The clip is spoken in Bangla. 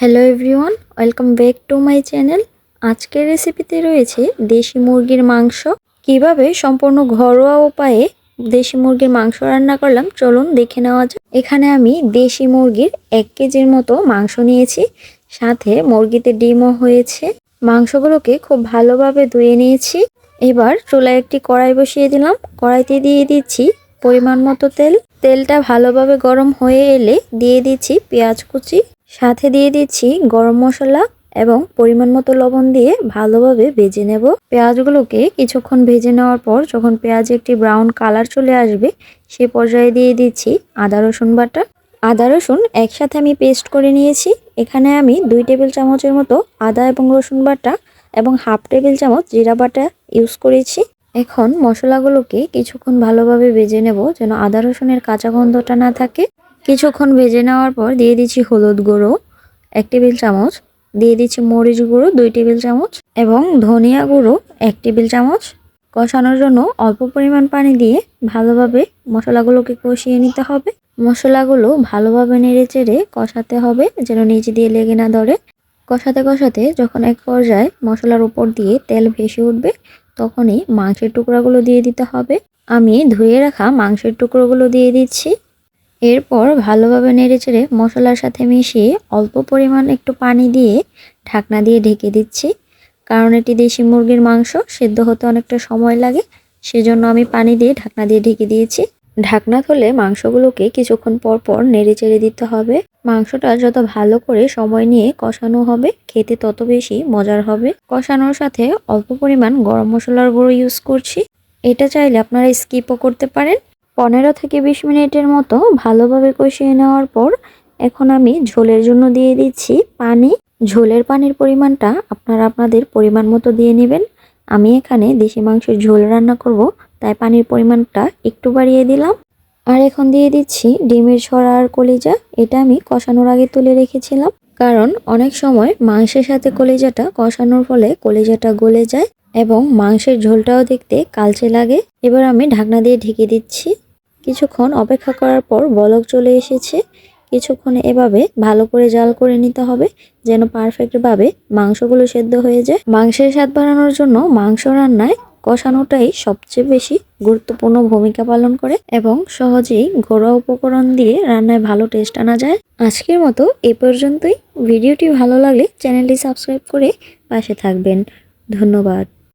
Hello everyone, welcome back to my channel. আজকের রেসিপিতে রয়েছে দেশি মুরগির মাংস। কিভাবে সম্পূর্ণ ঘরোয়া উপায়ে দেশি মুরগির মাংস রান্না করলাম চলুন দেখে নেওয়া যাক। এখানে আমি দেশি মুরগির 1 কেজির মতো মাংস নিয়েছি, সাথে মুরগিতে ডিমও হয়েছে। মাংসগুলোকে খুব ভালোভাবে ধুয়ে নিয়েছি। এবার চুলায় একটি কড়াই বসিয়ে দিলাম। কড়াইতে দিয়ে দিচ্ছি পরিমাণ মতো তেল। তেলটা ভালোভাবে গরম হয়ে এলে দিয়ে দিচ্ছি পেঁয়াজ কুচি, সাথে দিয়ে দিচ্ছি গরম মশলা এবং পরিমাণ মতো লবণ দিয়ে ভালোভাবে ভেজে নেব। পেঁয়াজগুলোকে কিছুক্ষণ ভেজে নেওয়ার পর যখন পেঁয়াজে একটি ব্রাউন কালার চলে আসবে সে পর্যায়ে দিয়ে দিচ্ছি আদা রসুন বাটা। আদা রসুন একসাথে আমি পেস্ট করে নিয়েছি। এখানে আমি 2 টেবিল চামচের মতো আদা এবং রসুন বাটা এবং হাফ টেবিল চামচ জিরা বাটা ইউজ করেছি। এখন মশলাগুলোকে কিছুক্ষণ ভালোভাবে ভেজে নেব যেন আদা রসুনের কাঁচা গন্ধটা না থাকে। কিছুক্ষণ ভেজে নেওয়ার পর দিয়ে দিচ্ছি হলুদ গুঁড়ো 1 টেবিল চামচ, দিয়ে দিচ্ছি মরিচ গুঁড়ো 2 টেবিল চামচ এবং ধনিয়া গুঁড়ো 1 টেবিল চামচ। কষানোর জন্য অল্প পরিমাণ পানি দিয়ে ভালোভাবে মশলাগুলোকে কষিয়ে নিতে হবে। মশলাগুলো ভালোভাবে নেড়েচেড়ে কষাতে হবে যেন নিচ দিয়ে লেগে না ধরে। কষাতে কষাতে যখন এক পর্যায়ে মশলার উপর দিয়ে তেল ভেসে উঠবে তখনই মাংসের টুকরাগুলো দিয়ে দিতে হবে। আমি ধুয়ে রাখা মাংসের টুকরোগুলো দিয়ে দিচ্ছি। এরপর ভালোভাবে নেড়েচেড়ে মশলার সাথে মিশিয়ে অল্প পরিমাণ একটু পানি দিয়ে ঢাকনা দিয়ে ঢেকে দিচ্ছি, কারণ এটি দেশি মুরগির মাংস, সেদ্ধ হতে অনেকটা সময় লাগে, সেজন্য আমি পানি দিয়ে ঢাকনা দিয়ে ঢেকে দিয়েছি। ঢাকনা খুলে মাংসগুলোকে কিছুক্ষণ পর পর নেড়েচেড়ে দিতে হবে। মাংসটা যত ভালো করে সময় নিয়ে কষানো হবে খেতে তত বেশি মজার হবে। কষানোর সাথে অল্প পরিমাণ গরম মশলার গুঁড়ো ইউজ করছি, এটা চাইলে আপনারা স্কিপও করতে পারেন। 15 থেকে 20 মিনিটের মতো ভালোভাবে কষিয়ে নেওয়ার পর এখন আমি ঝোলের জন্য দিয়ে দিচ্ছি পানি। ঝোলের পানির পরিমাণটা আপনারা আপনাদের পরিমাণ মতো দিয়ে নেবেন। আমি এখানে দেশি মাংসের ঝোল রান্না করব, তাই পানির পরিমাণটা একটু বাড়িয়ে দিলাম। আর এখন দিয়ে দিচ্ছি ডিমের ছড়া আর কলিজা। এটা আমি কষানোর আগে তুলে রেখেছিলাম, কারণ অনেক সময় মাংসের সাথে কলিজাটা কষানোর ফলে কলিজাটা গলে যায় এবং মাংসের ঝোলটাও দেখতে কালচে লাগে। এবার আমি ঢাকনা দিয়ে ঢেকে দিচ্ছি। কিছুক্ষণ অপেক্ষা করার পর বলক চলে এসেছে। কিছুক্ষণ এভাবে ভালো করে জাল করে নিতে হবে যেন পারফেক্টভাবে মাংসগুলো সেদ্ধ হয়ে যায়। মাংসের স্বাদ বাড়ানোর জন্য মাংস রান্নায় কষানোটাই সবচেয়ে বেশি গুরুত্বপূর্ণ ভূমিকা পালন করে এবং সহজেই ঘরোয়া উপকরণ দিয়ে রান্নায় ভালো টেস্ট আনা যায়। আজকের মতো এ পর্যন্তই। ভিডিওটি ভালো লাগলে চ্যানেলটি সাবস্ক্রাইব করে পাশে থাকবেন। ধন্যবাদ।